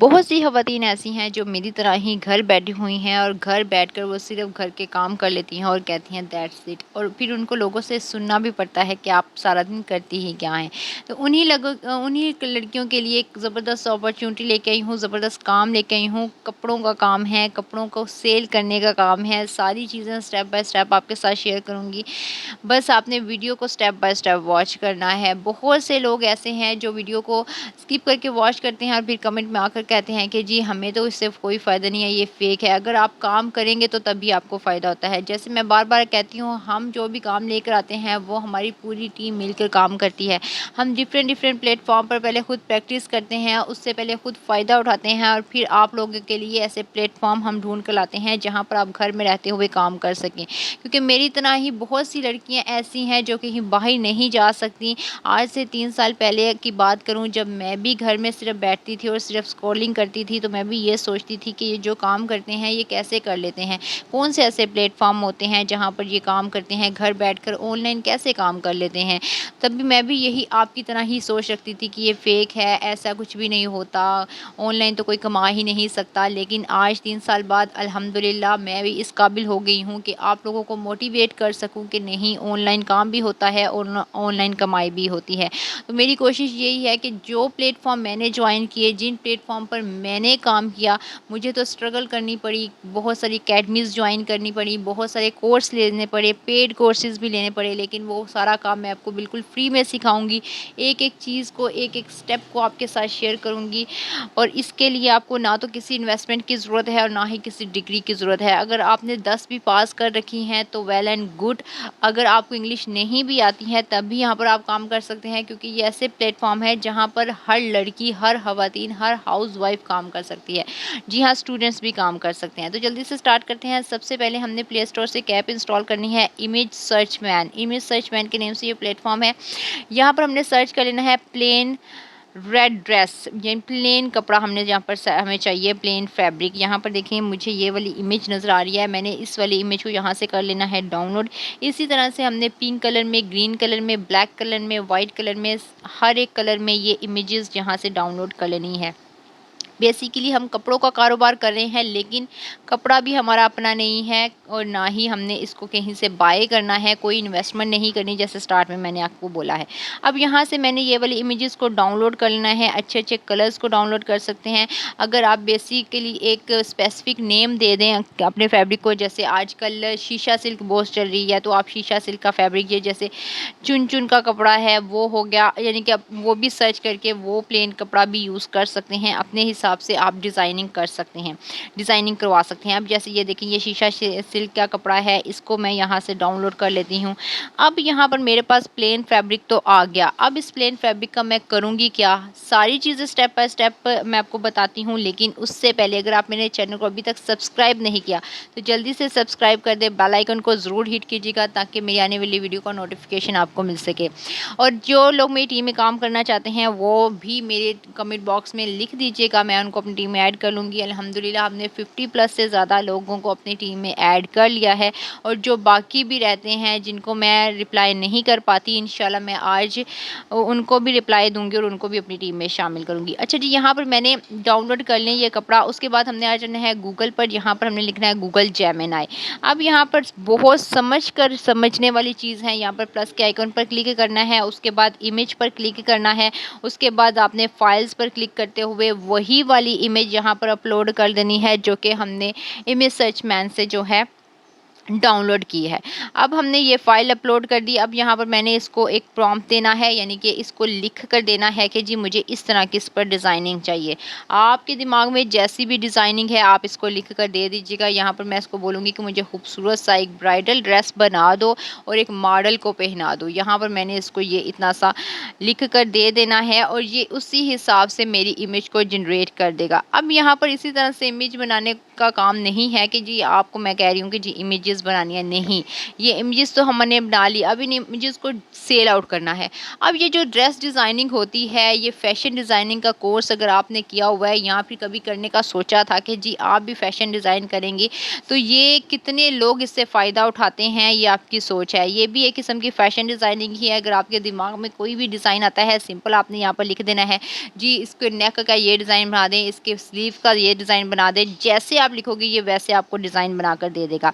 बहुत सी ख़वातीन ऐसी हैं जो मेरी तरह ही घर बैठी हुई हैं और घर बैठकर वो सिर्फ़ घर के काम कर लेती हैं और कहती हैं दैट्स इट। और फिर उनको लोगों से सुनना भी पड़ता है कि आप सारा दिन करती ही क्या हैं। तो उन्हीं लड़कियों के लिए एक ज़बरदस्त अपॉर्च्युनिटी लेके आई हूँ, ज़बरदस्त काम लेके आई हूँ। कपड़ों का काम है, कपड़ों को सेल करने का काम है, सारी चीज़ें स्टेप बाय स्टेप आपके साथ शेयर करूँगी। बस आपने वीडियो को स्टेप बाय स्टेप वॉच करना है। बहुत से लोग ऐसे हैं जो वीडियो को स्किप करके वॉच करते हैं और फिर कमेंट में आकर कहते हैं कि जी हमें तो इससे कोई फ़ायदा नहीं है, ये फ़ेक है। अगर आप काम करेंगे तो तभी आपको फ़ायदा होता है। जैसे मैं बार-बार कहती हूँ, हम जो भी काम लेकर आते हैं वो हमारी पूरी टीम मिलकर काम करती है। हम डिफ़रेंट प्लेटफ़ॉर्म पर पहले खुद प्रैक्टिस करते हैं, उससे पहले खुद फ़ायदा उठाते हैं और फिर आप लोगों के लिए ऐसे प्लेटफ़ॉर्म हम ढूँढ कर लाते हैं जहाँ पर आप घर में रहते हुए काम कर सकें। क्योंकि मेरी तरह ही बहुत सी लड़कियाँ ऐसी हैं जो कहीं बाहर नहीं जा सकती। आज से 3 साल पहले की बात करूँ, जब मैं भी घर में सिर्फ़ बैठती थी और सिर्फ़ स्क्रॉलिंग करती थी, तो मैं भी ये सोचती थी कि ये जो काम करते हैं ये कैसे कर लेते हैं? कौन से ऐसे प्लेटफ़ॉर्म होते हैं जहाँ पर ये काम करते हैं, घर बैठकर ऑनलाइन कैसे काम कर लेते हैं? तब भी मैं भी यही आपकी तरह ही सोच रखती थी कि ये फ़ेक है, ऐसा कुछ भी नहीं होता, ऑनलाइन तो कोई कमा ही नहीं सकता। लेकिन आज 3 साल बाद अल्हम्दुलिल्लाह मैं भी इस काबिल हो गई हूँ कि आप लोगों को मोटिवेट कर सकूँ कि नहीं, ऑनलाइन काम भी होता है और ऑनलाइन कमाई भी होती है। तो मेरी कोशिश यही है कि जो प्लेटफ़ॉर्म मैंने जॉइन किए, जिन प्लेटफ़ॉर्म पर मैंने काम किया, मुझे तो स्ट्रगल करनी पड़ी, बहुत सारी अकेडमीज़ जॉइन करनी पड़ी, बहुत सारे कोर्स लेने पड़े, पेड कोर्सेज़ भी लेने पड़े, लेकिन वो सारा काम मैं आपको बिल्कुल फ्री में सिखाऊँगी। एक-एक चीज़ को, एक-एक स्टेप को आपके साथ शेयर करूँगी और इसके लिए आपको ना तो किसी इन्वेस्टमेंट की ज़रूरत है और ना ही किसी डिग्री की ज़रूरत है। अगर आपने 10 भी पास कर रखी हैं तो वेल एंड गुड। अगर आपको इंग्लिश नहीं भी आती है तब भी यहाँ पर आप काम कर सकते हैं, क्योंकि ये ऐसे प्लेटफ़ॉर्म है जहाँ पर हर लड़की, हर ख़वातीन, हर हाउसवाइफ़ काम कर सकती है। जी हाँ, स्टूडेंट्स भी काम कर सकते हैं। तो जल्दी से स्टार्ट करते हैं। सबसे पहले हमने प्ले स्टोर से एक ऐप इंस्टॉल करनी है, image search man. Image search man के नेम से ये प्लेटफ़ॉर्म है। यहाँ पर हमने सर्च कर लेना है प्लेन रेड ड्रेस, यानी प्लेन कपड़ा हमने यहाँ पर हमें चाहिए, प्लेन फैब्रिक। यहाँ पर देखिए मुझे ये वाली इमेज नज़र आ रही है, मैंने इस वाली इमेज को यहाँ से कर लेना है डाउनलोड। इसी तरह से हमने पिंक कलर में, ग्रीन कलर में, ब्लैक कलर में, वाइट कलर में, हर एक कलर में ये इमेजेस यहाँ से डाउनलोड कर लेनी है। बेसिकली हम कपड़ों का कारोबार कर रहे हैं, लेकिन कपड़ा भी हमारा अपना नहीं है और ना ही हमने इसको कहीं से बाय करना है, कोई इन्वेस्टमेंट नहीं करनी, जैसे स्टार्ट में मैंने आपको बोला है। अब यहाँ से मैंने ये वाली इमेजेस को डाउनलोड कर लेना है, अच्छे-अच्छे कलर्स को डाउनलोड कर सकते हैं। अगर आप बेसिकली एक स्पेसिफिक नेम दे दें अपने फैब्रिक को, जैसे आजकल शीशा सिल्क बहुत चल रही है, तो आप शीशा सिल्क का फैब्रिक, ये जैसे चुन-चुन का कपड़ा है वो हो गया, यानी कि आप वो भी सर्च करके वो प्लेन कपड़ा भी यूज़ कर सकते हैं। अपने हिसाब से आप डिज़ाइनिंग कर सकते हैं, डिज़ाइनिंग करवा सकते हैं। अब जैसे ये देखिए, ये शीशा सिल्क का कपड़ा है, इसको मैं यहाँ से डाउनलोड कर लेती हूँ। अब यहाँ पर मेरे पास प्लेन फैब्रिक तो आ गया। अब इस प्लेन फैब्रिक का मैं करूँगी क्या? सारी चीज़ें स्टेप बाय स्टेप मैं आपको बताती हूँ, लेकिन उससे पहले अगर आप मेरे चैनल को अभी तक सब्सक्राइब नहीं किया तो जल्दी से सब्सक्राइब कर दें, बेल आइकन को ज़रूर हिट कीजिएगा ताकि मेरी आने वाली वीडियो का नोटिफिकेशन आपको मिल सके। और जो लोग मेरी टीम में काम करना चाहते हैं वो भी मेरे कमेंट बॉक्स में लिख दीजिएगा, मैं उनको अपनी टीम में ऐड कर लूँगी। अल्हम्दुलिल्लाह हमने 50 प्लस से ज़्यादा लोगों को अपनी टीम में ऐड कर लिया है और जो बाकी भी रहते हैं जिनको मैं रिप्लाई नहीं कर पाती, इंशाल्लाह मैं आज उनको भी रिप्लाई दूँगी और उनको भी अपनी टीम में शामिल करूँगी। अच्छा जी, यहाँ पर मैंने डाउनलोड कर लिया ये कपड़ा। उसके बाद हमने आ जाना है गूगल पर, यहाँ पर हमने लिखना है गूगल जेमिनी। अब यहाँ पर बहुत समझने वाली चीज़ है, यहाँ पर प्लस के आइकन पर क्लिक करना है, उसके बाद इमेज पर क्लिक करना है, उसके बाद आपने फाइल्स पर क्लिक करते हुए वही वाली इमेज यहाँ पर अपलोड कर देनी है जो कि हमने इमेज सर्च मैन से जो है डाउनलोड की है। अब हमने ये फ़ाइल अपलोड कर दी। अब यहाँ पर मैंने इसको एक प्रॉम्प्ट देना है, यानी कि इसको लिख कर देना है कि जी मुझे इस तरह की इस पर डिज़ाइनिंग चाहिए। आपके दिमाग में जैसी भी डिज़ाइनिंग है आप इसको लिख कर दे दीजिएगा। यहाँ पर मैं इसको बोलूँगी कि मुझे खूबसूरत सा एक ब्राइडल ड्रेस बना दो और एक मॉडल को पहना दो। यहाँ पर मैंने इसको ये इतना सा लिख कर दे देना है और ये उसी हिसाब से मेरी इमेज को जनरेट कर देगा। अब यहाँ पर इसी तरह से इमेज बनाने का काम नहीं है कि जी आपको मैं कह रही हूँ कि जी इमेजेस बनानी है, नहीं, ये इमेजेस तो हमने बना ली, अब इन इमेजेस को सेल आउट करना है। अब ये जो ड्रेस डिज़ाइनिंग होती है, ये फैशन डिज़ाइनिंग का कोर्स अगर आपने किया हुआ है या फिर कभी करने का सोचा था कि जी आप भी फैशन डिज़ाइन करेंगे, तो ये कितने लोग इससे फ़ायदा उठाते हैं, ये आपकी सोच है। ये भी एक किस्म की फैशन डिज़ाइनिंग ही है। अगर आपके दिमाग में कोई भी डिज़ाइन आता है, सिंपल आपने यहाँ पर लिख देना है, जी इसके नेक का ये डिज़ाइन बना दें, इसके स्लीव का ये डिज़ाइन बना दें। जैसे आप लिखोगे ये वैसे आपको डिज़ाइन बनाकर दे देगा।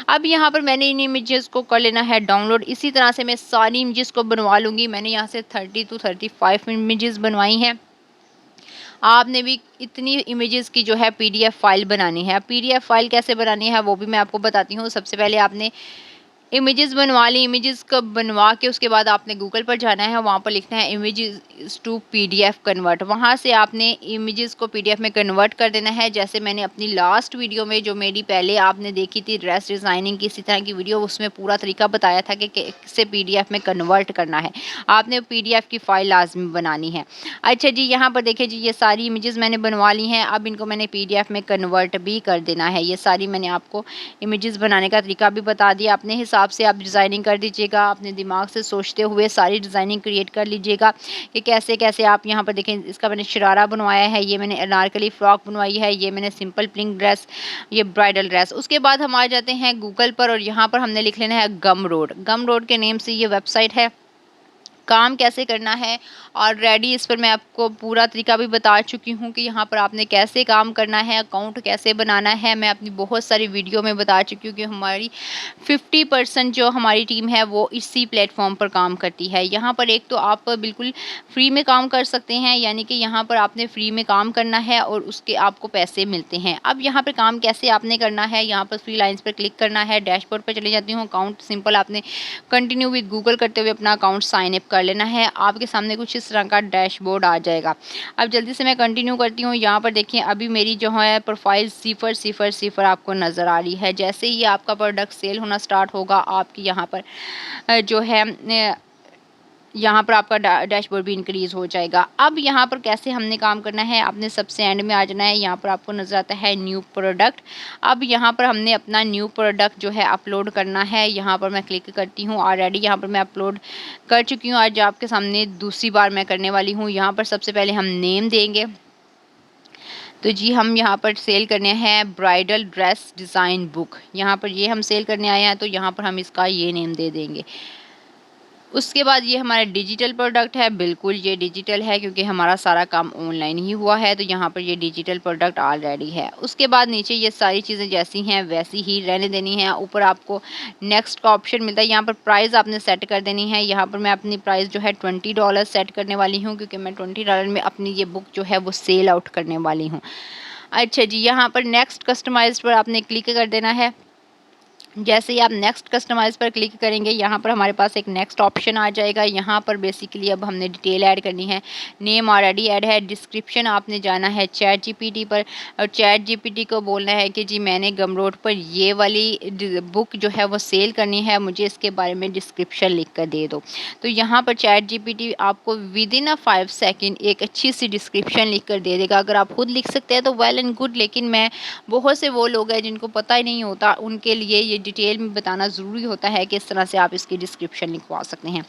अब यहाँ पर मैंने इन इमेजेस को कर लेना है डाउनलोड। इसी तरह से मैं सारी इमेजेस को बनवा लूँगी। मैंने यहाँ से 30 to 35 इमेजेस बनवाई हैं। आपने भी इतनी इमेजेस की जो है पीडीएफ फाइल बनानी है। पीडीएफ फाइल कैसे बनानी है वो भी मैं आपको बताती हूँ। सबसे पहले आपने इमेजेस बनवा ली, इमेजेस को बनवा के उसके बाद आपने गूगल पर जाना है, वहाँ पर लिखना है इमेजेस टू पीडीएफ कन्वर्ट। वहाँ से आपने इमेजेस को पीडीएफ में कन्वर्ट कर देना है। जैसे मैंने अपनी लास्ट वीडियो में जो मेरी पहले आपने देखी थी ड्रेस डिज़ाइनिंग की इसी तरह की वीडियो, उसमें पूरा तरीका बताया था कि कैसे पीडीएफ में कन्वर्ट करना है। आपने पीडीएफ की फ़ाइल लाजमी बनानी है। अच्छा जी, यहाँ पर देखिए जी, ये सारी इमेजेस मैंने बनवा ली हैं। अब इनको मैंने पीडीएफ में कन्वर्ट भी कर देना है। ये सारी मैंने आपको इमेजेस बनाने का तरीका भी बता दिया। अपने हिसाब से आप डिज़ाइनिंग कर दीजिएगा। अपने दिमाग से सोचते हुए सारी डिज़ाइनिंग क्रिएट कर लीजिएगा कि कैसे कैसे आप यहाँ पर देखें। इसका मैंने शरारा बनवाया है, ये मैंने अनारकली फ्रॉक बनवाई है, ये मैंने सिंपल प्लिंक ड्रेस, ये ब्राइडल ड्रेस। उसके बाद हम आ जाते हैं गूगल पर और यहाँ पर हमने लिख लेना है गम रोड। गम रोड के नेम से ये वेबसाइट है। काम कैसे करना है ऑलरेडी इस पर मैं आपको पूरा तरीका भी बता चुकी हूँ कि यहाँ पर आपने कैसे काम करना है, अकाउंट कैसे बनाना है। मैं अपनी बहुत सारी वीडियो में बता चुकी हूँ कि हमारी 50% जो हमारी टीम है वो इसी प्लेटफॉर्म पर काम करती है। यहाँ पर एक तो आप बिल्कुल फ्री में काम कर सकते हैं, यानी कि यहाँ पर आपने फ्री में काम करना है और उसके आपको पैसे मिलते हैं। अब यहाँ पर काम कैसे आपने करना है, यहाँ पर फ्री लाइन्स पर क्लिक करना है। डैशबोर्ड पर चले जाती हूँ। अकाउंट सिंपल आपने कंटिन्यू विद गूगल करते हुए अपना अकाउंट साइन अप कर लेना है। आपके सामने कुछ इस तरह का डैशबोर्ड आ जाएगा। अब जल्दी से मैं कंटिन्यू करती हूँ। यहाँ पर देखिए अभी मेरी जो है प्रोफाइल 0 0 0 आपको नज़र आ रही है। जैसे ही आपका प्रोडक्ट सेल होना स्टार्ट होगा, आपकी यहाँ पर जो है यहाँ पर आपका डैशबोर्ड भी इंक्रीज़ हो जाएगा। अब यहाँ पर कैसे हमने काम करना है, आपने सबसे एंड में आ जाना है। यहाँ पर आपको नज़र आता है न्यू प्रोडक्ट। अब यहाँ पर हमने अपना न्यू प्रोडक्ट जो है अपलोड करना है। यहाँ पर मैं क्लिक करती हूँ। ऑलरेडी यहाँ पर मैं अपलोड कर चुकी हूँ। आज आपके सामने दूसरी बार मैं करने वाली हूँ। यहाँ पर सबसे पहले हम नेम देंगे। तो जी हम यहाँ पर सेल करने हैं ब्राइडल ड्रेस डिज़ाइन बुक। यहाँ पर ये हम सेल करने आए हैं, तो यहाँ पर हम इसका ये नेम दे देंगे। उसके बाद ये हमारा डिजिटल प्रोडक्ट है। बिल्कुल ये डिजिटल है क्योंकि हमारा सारा काम ऑनलाइन ही हुआ है, तो यहाँ पर ये डिजिटल प्रोडक्ट ऑलरेडी है। उसके बाद नीचे ये सारी चीज़ें जैसी हैं वैसी ही रहने देनी है। ऊपर आपको नेक्स्ट का ऑप्शन मिलता है। यहाँ पर प्राइस आपने सेट कर देनी है। यहाँ पर मैं अपनी प्राइस जो है $20 सेट करने वाली हूँ, क्योंकि मैं $20 में अपनी ये बुक जो है वो सेल आउट करने वाली हूँ। अच्छा जी, यहाँ पर नेक्स्ट कस्टमाइज्ड पर आपने क्लिक कर देना है। जैसे ही आप नेक्स्ट कस्टमाइज़ पर क्लिक करेंगे, यहाँ पर हमारे पास एक नेक्स्ट ऑप्शन आ जाएगा। यहाँ पर बेसिकली अब हमने डिटेल ऐड करनी है। नेम ऑलरेडी ऐड है। डिस्क्रिप्शन आपने जाना है चैट जीपीटी पर और चैट जीपीटी को बोलना है कि जी मैंने गमरोड पर ये वाली बुक जो है वो सेल करनी है, मुझे इसके बारे में डिस्क्रिप्शन लिख कर दे दो। तो यहाँ पर चैट जीपीटी आपको विद इन 5 सेकेंड एक अच्छी सी डिस्क्रिप्शन लिख कर दे देगा। अगर आप खुद लिख सकते हैं तो वेल एंड गुड, लेकिन मैं बहुत से वो लोग हैं जिनको पता ही नहीं होता, उनके लिए ये डिटेल में बताना ज़रूरी होता है कि इस तरह से आप इसकी डिस्क्रिप्शन लिखवा सकते हैं।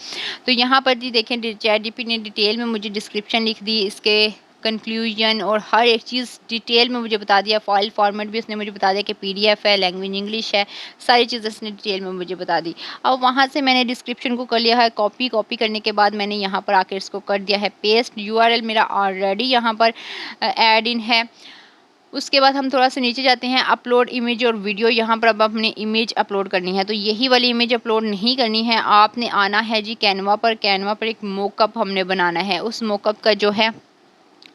तो यहाँ पर जी देखें, चैट जीपीटी ने डिटेल में मुझे डिस्क्रिप्शन लिख दी, इसके कंक्लूजन और हर एक चीज़ डिटेल में मुझे बता दिया। फाइल फॉर्मेट भी उसने मुझे बता दिया कि पीडीएफ है, लैंग्वेज इंग्लिश है, सारी चीज़ें उसने डिटेल में मुझे बता दी। अब वहाँ से मैंने डिस्क्रिप्शन को कर लिया है कॉपी करने के बाद मैंने यहाँ पर आकर इसको कर दिया है पेस्ट। यूआरएल मेरा ऑलरेडी यहाँ पर ऐड इन है। उसके बाद हम थोड़ा सा नीचे जाते हैं, अपलोड इमेज और वीडियो। यहाँ पर अब अपने इमेज अपलोड करनी है, तो यही वाली इमेज अपलोड नहीं करनी है। आपने आना है जी कैनवा पर। कैनवा पर एक मोकअप हमने बनाना है, उस मोकअप का जो है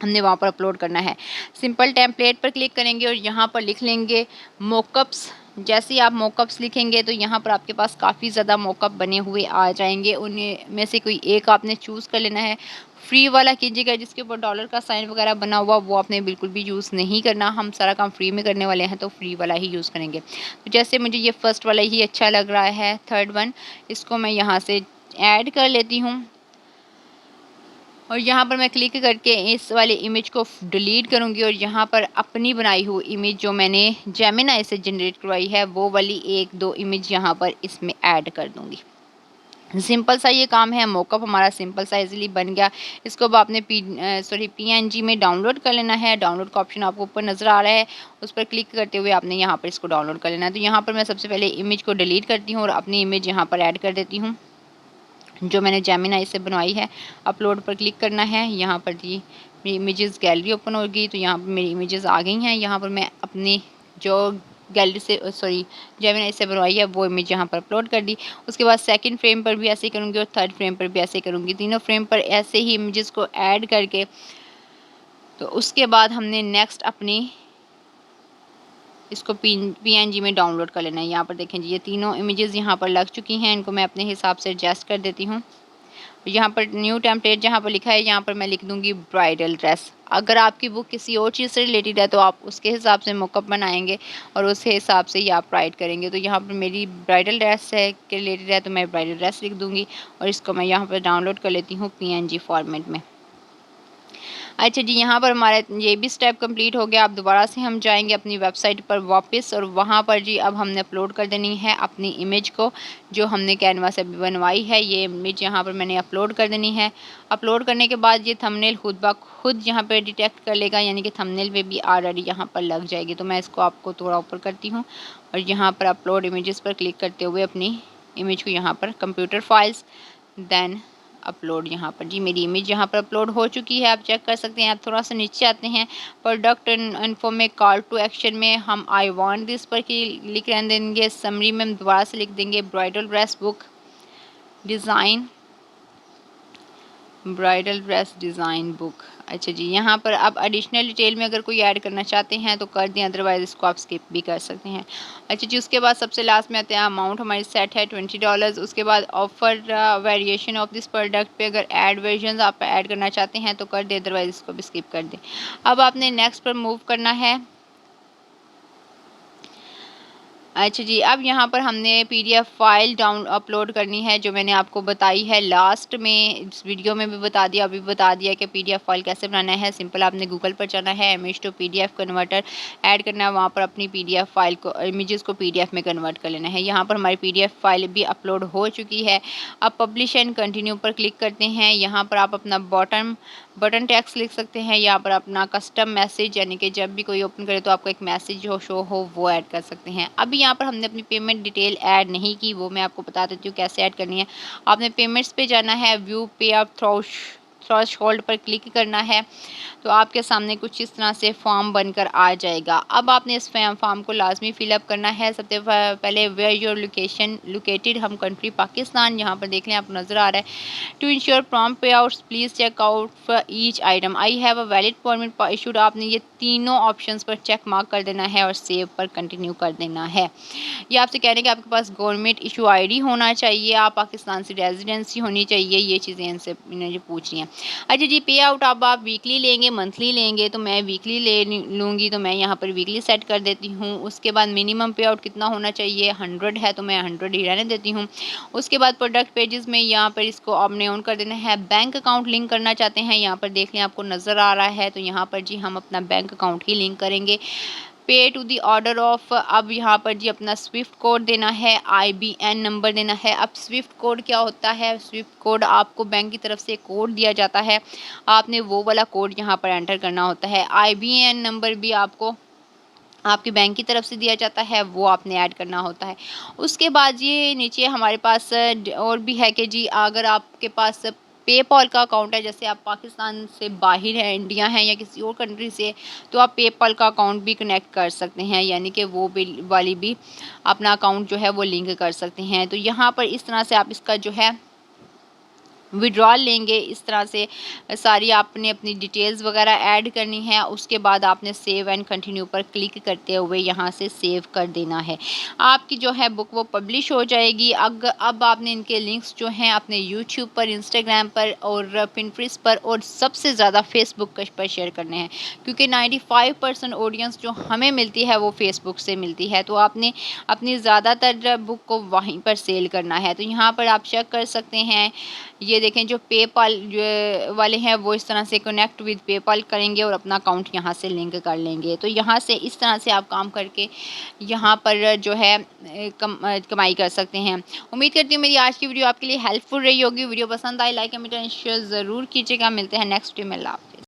हमने वहाँ पर अपलोड करना है। सिंपल टेम्पलेट पर क्लिक करेंगे और यहाँ पर लिख लेंगे मोकअप्स। जैसे ही आप मोकअप्स लिखेंगे तो यहाँ पर आपके पास काफ़ी ज़्यादा मोकअप बने हुए आ जाएंगे। उनमें में से कोई एक आपने चूज़ कर लेना है। फ्री वाला कीजिएगा, जिसके ऊपर डॉलर का साइन वगैरह बना हुआ वो आपने बिल्कुल भी यूज़ नहीं करना। हम सारा काम फ्री में करने वाले हैं तो फ्री वाला ही यूज़ करेंगे। तो जैसे मुझे ये फर्स्ट वाला ही अच्छा लग रहा है, थर्ड वन, इसको मैं यहाँ से ऐड कर लेती हूँ। और यहाँ पर मैं क्लिक करके इस वाली इमेज को डिलीट करूँगी और यहाँ पर अपनी बनाई हुई इमेज जो मैंने जेमिनी से जनरेट करवाई है वो वाली 1-2 इमेज यहाँ पर इसमें ऐड कर दूँगी। सिंपल सा ये काम है, मॉकअप हमारा सिंपल सा इजीली बन गया। इसको अब आपने पीएनजी में डाउनलोड कर लेना है। डाउनलोड का ऑप्शन आपको ऊपर नज़र आ रहा है, उस पर क्लिक करते हुए आपने यहाँ पर इसको डाउनलोड कर लेना है। तो यहाँ पर मैं सबसे पहले इमेज को डिलीट करती हूँ और अपनी इमेज यहाँ पर ऐड कर देती हूँ जो मैंने जेमिनी से बनवाई है। अपलोड पर क्लिक करना है। यहाँ पर जी मेरी इमेजेस गैलरी ओपन होगी, तो यहाँ पर मेरी इमेजेस आ गई हैं। यहाँ पर मैं अपनी जो गैलरी से जेमिनी से बनवाई है वो इमेज यहाँ पर अपलोड कर दी। उसके बाद सेकंड फ्रेम पर भी ऐसे ही करूँगी और थर्ड फ्रेम पर भी ऐसे ही करूँगी। तीनों फ्रेम पर ऐसे ही इमेजेस को ऐड करके तो उसके बाद हमने नेक्स्ट अपनी इसको पीएनजी में डाउनलोड कर लेना है। यहाँ पर देखें जी ये तीनों इमेजेस यहाँ पर लग चुकी हैं। इनको मैं अपने हिसाब से एडजस्ट कर देती हूँ। यहाँ पर न्यू टेम्पलेट जहाँ पर लिखा है यहाँ पर मैं लिख दूँगी ब्राइडल ड्रेस। अगर आपकी बुक किसी और चीज़ से रिलेटेड है तो आप उसके हिसाब से मॉकअप बनाएंगे और उसके हिसाब से ही आप राइट करेंगे। तो यहाँ पर मेरी ब्राइडल ड्रेस है के रिलेटेड है तो मैं ब्राइडल ड्रेस लिख दूँगी और इसको मैं यहाँ पर डाउनलोड कर लेती हूँ पीएनजी फॉर्मेट में। अच्छा जी यहाँ पर हमारा ये भी स्टेप कंप्लीट हो गया। अब दोबारा से हम जाएंगे अपनी वेबसाइट पर वापस और वहाँ पर जी अब हमने अपलोड कर देनी है अपनी इमेज को जो हमने कैनवा से अभी बनवाई है। ये इमेज यहाँ पर मैंने अपलोड कर देनी है। अपलोड करने के बाद ये थंबनेल खुद ब खुद यहाँ पर डिटेक्ट कर लेगा, यानी कि थंबनेल पे भी ऑलरेडी यहाँ पर लग जाएगी। तो मैं इसको आपको थोड़ा ऊपर करती हूँ और यहाँ पर अपलोड इमेजेस पर क्लिक करते हुए अपनी इमेज को यहाँ पर कंप्यूटर फाइल्स देन अपलोड। यहाँ पर जी मेरी इमेज यहाँ पर अपलोड हो चुकी है, आप चेक कर सकते हैं। आप थोड़ा सा नीचे आते हैं प्रोडक्ट इन्फो में कॉल टू एक्शन में हम आई वांट दिस पर लिख रहने देंगे। समरी में हम दोबारा से लिख देंगे ब्राइडल ड्रेस बुक। अच्छा जी यहाँ पर अब एडिशनल डिटेल में अगर कोई ऐड करना चाहते हैं तो कर दें, अदरवाइज इसको आप स्किप भी कर सकते हैं। अच्छा जी उसके बाद सबसे लास्ट में आते हैं अमाउंट हमारी सेट है $20। उसके बाद offer variation of this product पे अगर ऐड वर्जन आप ऐड करना चाहते हैं तो कर दें, अदरवाइज इसको भी स्किप कर दें। अब आपने नेक्स्ट पर मूव करना है। अच्छा जी अब यहाँ पर हमने पीडीएफ फाइल अपलोड करनी है जो मैंने आपको बताई है लास्ट में, इस वीडियो में भी बता दिया, अभी बता दिया कि पीडीएफ फाइल कैसे बनाना है। सिंपल आपने गूगल पर जाना है, image to PDF converter add करना है, वहाँ पर अपनी पीडीएफ फाइल को इमेजेस को पीडीएफ में कन्वर्ट कर लेना है। यहाँ पर हमारी पीडीएफ फाइल भी अपलोड हो चुकी है। अब पब्लिश एंड कंटिन्यू पर क्लिक करते हैं। यहाँ पर आप अपना बटन टेक्स्ट लिख सकते हैं। यहाँ पर अपना कस्टम मैसेज यानी कि जब भी कोई ओपन करे तो आपको एक मैसेज हो शो हो वो ऐड कर सकते हैं। अभी यहाँ पर हमने अपनी पेमेंट डिटेल ऐड नहीं की, वो मैं आपको बता देती हूँ कैसे ऐड करनी है। आपने पेमेंट्स पे जाना है, व्यू पे आप थ्रेशोल्ड पर क्लिक करना है तो आपके सामने कुछ इस तरह से फॉर्म बनकर आ जाएगा। अब आपने इस फॉर्म को लाजमी फिलअप करना है। सबसे पहले वेयर योर लोकेशन लोकेटेड, हम कंट्री पाकिस्तान, यहाँ पर देख लें आपको नज़र आ रहा है। To ensure prompt pay outs please check out for each item I have a valid permit issued. आपने ये तीनों ऑप्शंस पर चेक मार्क कर देना है और सेव पर कंटिन्यू कर देना है। ये आपसे कह रहे हैं कि आपके पास गवर्नमेंट इशू आईडी होना चाहिए, आप पाकिस्तान से रेजिडेंसी होनी चाहिए, ये चीज़ें इनसे इन्हें पूछ रही हैं। अच्छा जी पे आउट अब आप वीकली लेंगे मंथली लेंगे, तो मैं वीकली ले लूँगी तो मैं यहाँ पर वीकली सेट कर देती हूँ। उसके बाद मिनिमम पे आउट कितना होना चाहिए, 100 है तो मैं 100 ही रहने देती हूँ। उसके बाद प्रोडक्ट पेजेस में यहाँ पर इसको आपने ऑन कर देना है। बैंक अकाउंट लिंक करना चाहते हैं, यहाँ पर देख लें आपको नज़र आ रहा है, तो यहाँ पर जी हम अपना बैंक अकाउंट ही लिंक करेंगे। पे टू दी ऑर्डर ऑफ, अब यहाँ पर जी अपना स्विफ्ट कोड देना है, IBN नंबर देना है। अब स्विफ्ट कोड क्या होता है, स्विफ्ट कोड आपको बैंक की तरफ से कोड दिया जाता है, आपने वो वाला कोड यहाँ पर एंटर करना होता है। IBN नंबर भी आपको आपके बैंक की तरफ से दिया जाता है, वो आपने ऐड करना होता है। उसके बाद ये नीचे हमारे पास और भी है कि जी अगर आपके पास पेपॉल का अकाउंट है, जैसे आप पाकिस्तान से बाहर हैं, इंडिया हैं या किसी और कंट्री से, तो आप पेपॉल का अकाउंट भी कनेक्ट कर सकते हैं, यानी कि वो वाली भी अपना अकाउंट जो है वो लिंक कर सकते हैं। तो यहाँ पर इस तरह से आप इसका जो है विड्रॉल लेंगे। इस तरह से सारी आपने अपनी डिटेल्स वगैरह ऐड करनी है। उसके बाद आपने सेव एंड कंटिन्यू पर क्लिक करते हुए यहाँ से सेव कर देना है। आपकी जो है बुक वो पब्लिश हो जाएगी। अब आपने इनके लिंक्स जो हैं अपने यूट्यूब पर, इंस्टाग्राम पर और पिंटरेस्ट पर और सबसे ज़्यादा फेसबुक पर शेयर करने हैं, क्योंकि 95% ऑडियंस जो हमें मिलती है वो फेसबुक से मिलती है। तो आपने अपनी ज़्यादातर बुक को वहीं पर सेल करना है। तो यहाँ पर आप चेक कर सकते हैं, ये देखें जो पेपाल जो वाले हैं वो इस तरह से कनेक्ट विद पेपाल करेंगे और अपना अकाउंट यहाँ से लिंक कर लेंगे। तो यहाँ से इस तरह से आप काम करके यहाँ पर जो है कमाई कर सकते हैं। उम्मीद करती हूँ मेरी आज की वीडियो आपके लिए हेल्पफुल रही होगी। वीडियो पसंद आए लाइक कमेंट एंड शेयर ज़रूर कीजिएगा। मिलते हैं नेक्स्ट वीडियो में।